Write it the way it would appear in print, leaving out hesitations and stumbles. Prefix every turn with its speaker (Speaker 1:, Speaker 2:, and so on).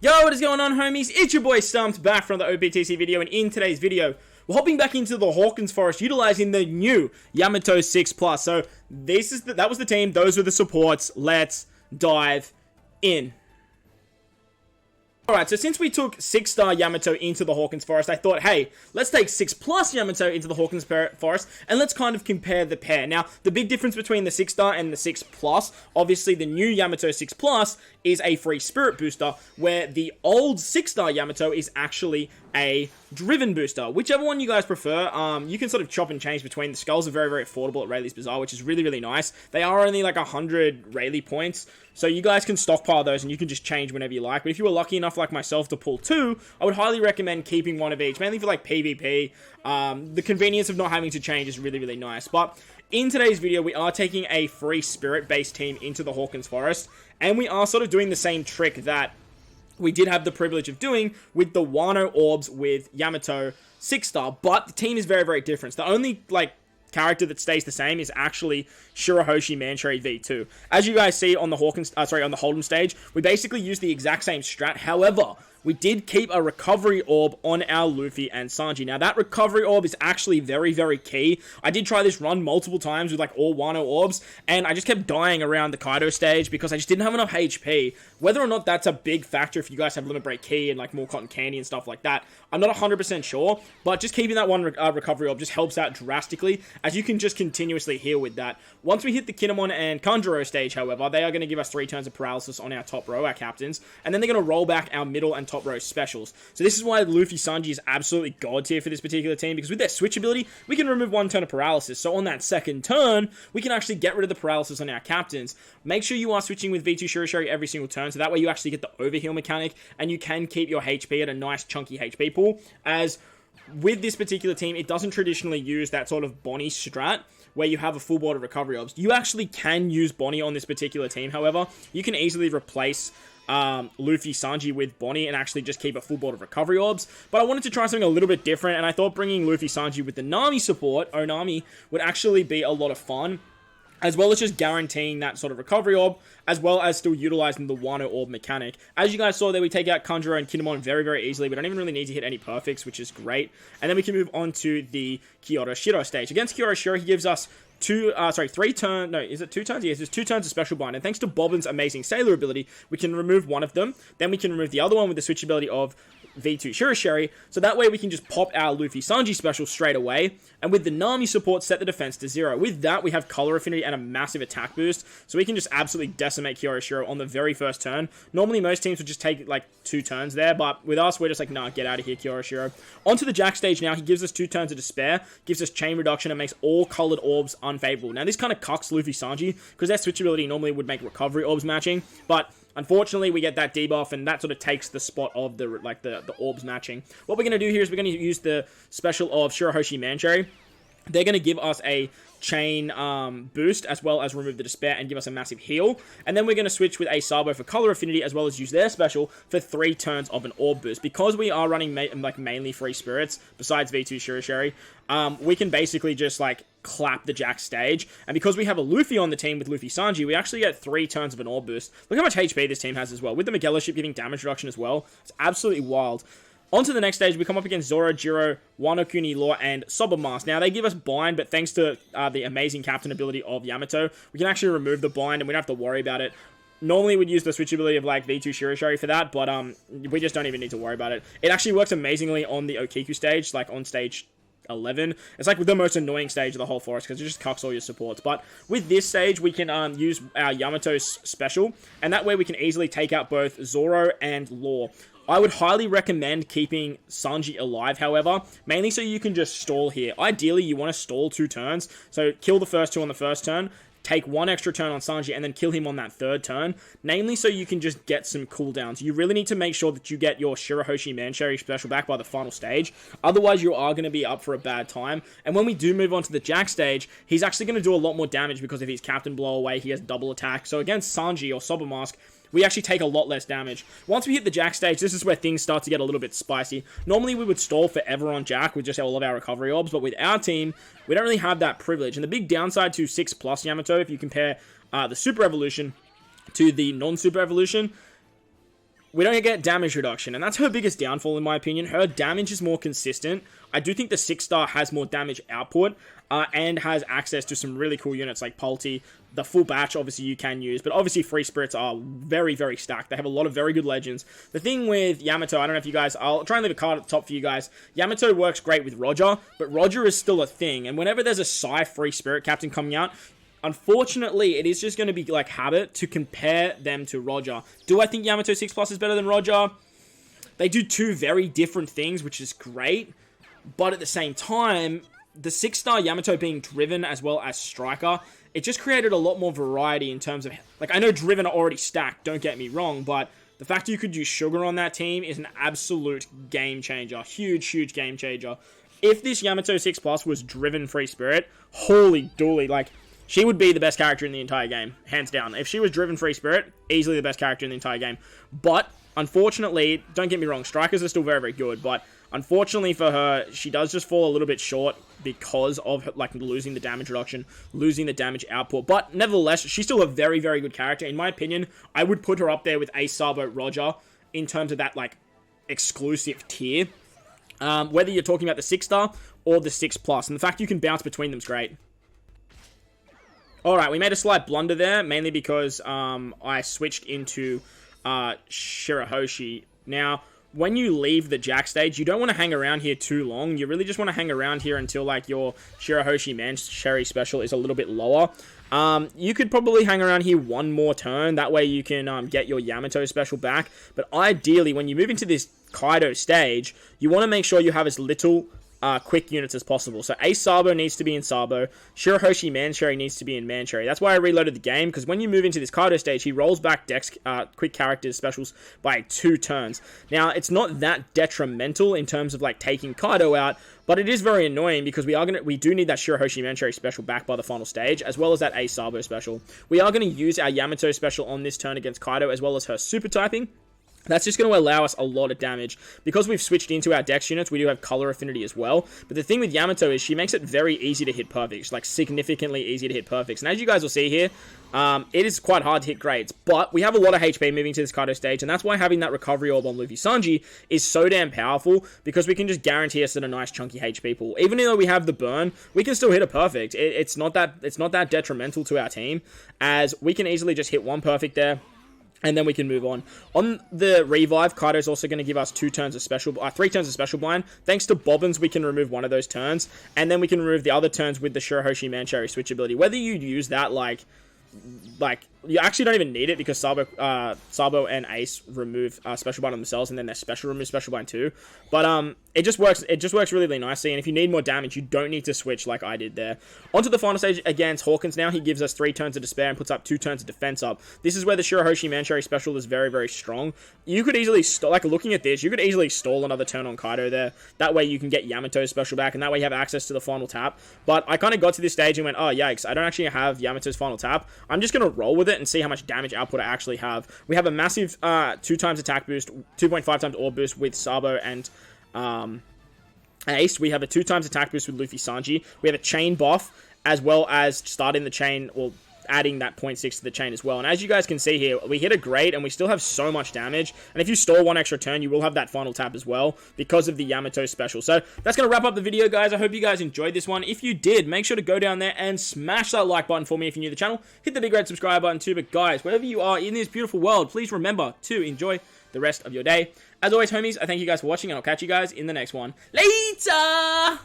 Speaker 1: Yo, what is going on, homies? It's your boy Stumped back from the OPTC video, and in today's video, we're hopping back into the Hawkins Forest utilizing the new Yamato 6+. So that was the team, those were the supports. Let's dive in. Alright, so since we took 6-star Yamato into the Hawkins Forest, I thought, hey, let's take 6+ Yamato into the Hawkins Forest, and let's kind of compare the pair. Now, the big difference between the 6-star and the 6+, obviously the new Yamato 6+, is a free spirit booster, where the old 6-star Yamato is actually a driven booster. Whichever one you guys prefer, you can sort of chop and change between. The skulls are very, very affordable at Rayleigh's Bazaar, which is really, really nice. They are only like 100 Rayleigh points, so you guys can stockpile those and you can just change whenever you like. But if you were lucky enough like myself to pull 2, I would highly recommend keeping one of each, mainly for like PvP. The convenience of not having to change is really, really nice. But in today's video, we are taking a free spirit-based team into the Hawkins Forest, and we are sort of doing the same trick that we did have the privilege of doing with the Wano Orbs with Yamato 6-star, but the team is very, very different. The only, character that stays the same is actually Shirahoshi Mancherry V2. As you guys see on the on the Hold'em stage, we basically use the exact same strat. However, we did keep a recovery orb on our Luffy and Sanji. Now, that recovery orb is actually very, very key. I did try this run multiple times with, all Wano orbs, and I just kept dying around the Kaido stage because I just didn't have enough HP. Whether or not that's a big factor if you guys have Limit Break Key and, more Cotton Candy and stuff like that, I'm not 100% sure, but just keeping that one recovery orb just helps out drastically, as you can just continuously heal with that. Once we hit the Kinemon and Kanjuro stage, however, they are going to give us 3 turns of paralysis on our top row, our captains, and then they're going to roll back our middle and top row specials. So this is why Luffy Sanji is absolutely god tier for this particular team, because with their switch ability, we can remove 1 turn of paralysis. So on that second turn, we can actually get rid of the paralysis on our captains. Make sure you are switching with V2 Shirahoshi every single turn, so that way you actually get the overheal mechanic, and you can keep your HP at a nice chunky HP pool, as with this particular team, it doesn't traditionally use that sort of Bonnie strat, where you have a full board of recovery orbs. You actually can use Bonnie on this particular team, however. You can easily replace Luffy Sanji with Bonnie and actually just keep a full board of recovery orbs. But I wanted to try something a little bit different, and I thought bringing Luffy Sanji with the Nami support, Onami, would actually be a lot of fun, as well as just guaranteeing that sort of recovery orb, as well as still utilizing the Wano orb mechanic. As you guys saw there, we take out Kanjuro and Kinemon very, very easily. We don't even really need to hit any perfects, which is great. And then we can move on to the Kyoto Shiro stage. Against Kyoto Shiro, he gives us 2 turns? No, is it 2 turns? Yes, it's 2 turns of Special Bind. And thanks to Bobbin's amazing Sailor ability, we can remove one of them. Then we can remove the other one with the switch ability of V2 Shirahoshi, so that way we can just pop our Luffy Sanji special straight away, and with the Nami support, set the defense to 0. With that, we have color affinity and a massive attack boost, so we can just absolutely decimate Kyoto on the very first turn. Normally, most teams would just take, 2 turns there, but with us, we're just nah, get out of here, Kyoto. Onto the Jack stage now, he gives us 2 turns of Despair, gives us chain reduction, and makes all colored orbs unfavorable. Now, this kind of cucks Luffy Sanji, because their switch ability normally would make recovery orbs matching, but unfortunately, we get that debuff, and that sort of takes the spot of the orbs matching. What we're going to do here is we're going to use the special of Shirahoshi Mancherry. They're going to give us a chain boost, as well as remove the Despair and give us a massive heal. And then we're going to switch with a Sabo for color affinity, as well as use their special for 3 turns of an orb boost. Because we are running mainly free spirits, besides V2 Shirahoshi, we can basically just clap the Jack stage. And because we have a Luffy on the team with Luffy Sanji, we actually get 3 turns of an orb boost. Look how much HP this team has as well. With the Magellan ship giving damage reduction as well. It's absolutely wild. On to the next stage, we come up against Zoro, Jiro, Wano Kuni Law, and Soba Mask. Now, they give us bind, but thanks to the amazing captain ability of Yamato, we can actually remove the bind, and we don't have to worry about it. Normally, we'd use the switch ability of, V2 Shirahoshi for that, but we just don't even need to worry about it. It actually works amazingly on the Okiku stage, on stage 11. It's the most annoying stage of the whole forest, because it just cucks all your supports. But with this stage, we can use our Yamato's special, and that way we can easily take out both Zoro and Law. I would highly recommend keeping Sanji alive, however, mainly so you can just stall here. Ideally, you want to stall 2 turns, so kill the first 2 on the first turn, take 1 extra turn on Sanji, and then kill him on that 3rd turn, namely so you can just get some cooldowns. You really need to make sure that you get your Shirahoshi Mancherry special back by the final stage, otherwise you are going to be up for a bad time. And when we do move on to the Jack stage, he's actually going to do a lot more damage because of his Captain Blow Away, he has double attack, so against Sanji or Soba Mask, we actually take a lot less damage. Once we hit the Jack stage, this is where things start to get a little bit spicy. Normally, we would stall forever on Jack with just all of our recovery orbs, but with our team, we don't really have that privilege. And the big downside to 6+ Yamato, if you compare the Super Evolution to the non-Super Evolution, we don't get damage reduction, and that's her biggest downfall in my opinion. Her damage is more consistent. I do think the 6-star has more damage output, and has access to some really cool units like Pulti. The full batch, obviously, you can use, but obviously Free Spirits are very, very stacked. They have a lot of very good legends. The thing with Yamato, I don't know if you guys, I'll try and leave a card at the top for you guys. Yamato works great with Roger, but Roger is still a thing, and whenever there's a Psy Free Spirit Captain coming out, unfortunately, it is just going to be like habit to compare them to Roger. Do I think Yamato 6 Plus is better than Roger? They do two very different things, which is great, but at the same time, the 6-star Yamato being Driven as well as Striker, it just created a lot more variety in terms of, like, I know Driven are already stacked, don't get me wrong, but the fact you could use Sugar on that team is an absolute game changer. Huge, huge game changer. If this Yamato 6 Plus was Driven Free Spirit, holy dooly, like, she would be the best character in the entire game, hands down. If she was Driven Free Spirit, easily the best character in the entire game. But, unfortunately, don't get me wrong, Strikers are still very, very good, but unfortunately for her, she does just fall a little bit short because of her, like, losing the damage reduction, losing the damage output. But nevertheless, she's still a very, very good character. In my opinion, I would put her up there with Ace, Sabo, Roger in terms of that, like, exclusive tier. Whether you're talking about the 6-star or the 6 Plus. And the fact you can bounce between them is great. Alright, we made a slight blunder there, mainly because I switched into Shirahoshi. Now, when you leave the Jack stage, you don't want to hang around here too long. You really just want to hang around here until, like, your Shirahoshi Mancherry special is a little bit lower. You could probably hang around here one more turn. That way you can get your Yamato special back. But ideally, when you move into this Kaido stage, you want to make sure you have as little quick units as possible. So Ace Sabo needs to be in Sabo. Shirahoshi Mancherry needs to be in Mancherry. That's why I reloaded the game, because when you move into this Kaido stage, he rolls back Dex quick characters specials by 2 turns. Now, it's not that detrimental in terms of, like, taking Kaido out, but it is very annoying because we do need that Shirahoshi Mancherry special back by the final stage, as well as that Ace Sabo special. We are going to use our Yamato special on this turn against Kaido, as well as her super typing. That's just going to allow us a lot of damage. Because we've switched into our Dex units, we do have color affinity as well. But the thing with Yamato is she makes it very easy to hit perfects, like significantly easy to hit perfects. And as you guys will see here, it is quite hard to hit grades. But we have a lot of HP moving to this Kaido stage, and that's why having that recovery orb on Luffy Sanji is so damn powerful, because we can just guarantee us a nice chunky HP pool. Even though we have the burn, we can still hit a perfect. It's not that detrimental to our team, as we can easily just hit one perfect there. And then we can move on. On the revive, Kaido's also going to give us 3 turns of special blind. Thanks to Bobbins, we can remove one of those turns. And then we can remove the other turns with the Shirahoshi Mancherry switch ability. Whether you use that, like you actually don't even need it, because Sabo and Ace remove special bind on themselves, and then their special remove special bind too. But it just works really, really nicely. And if you need more damage, you don't need to switch like I did there. Onto the final stage against Hawkins now. He gives us 3 turns of despair and puts up 2 turns of defense up. This is where the Shirahoshi Mancherry special is very, very strong. You could easily looking at this, you could easily stall another turn on Kaido there. That way you can get Yamato's special back, and that way you have access to the final tap. But I kind of got to this stage and went, oh yikes, I don't actually have Yamato's final tap. I'm just going to roll with it and see how much damage output I actually have. We have a massive 2 times attack boost, 2.5 times orb boost with Sabo and Ace. We have a 2 times attack boost with Luffy Sanji. We have a chain buff, as well as starting the chain, or adding that 0.6 to the chain as well. And as you guys can see here, we hit a grade and we still have so much damage. And if you store 1 extra turn, you will have that final tap as well, because of the Yamato special. So that's going to wrap up the video, guys. I hope you guys enjoyed this one. If you did, make sure to go down there and smash that like button for me if you're new to the channel. Hit the big red subscribe button too. But guys, wherever you are in this beautiful world, please remember to enjoy the rest of your day. As always, homies, I thank you guys for watching, and I'll catch you guys in the next one. Later!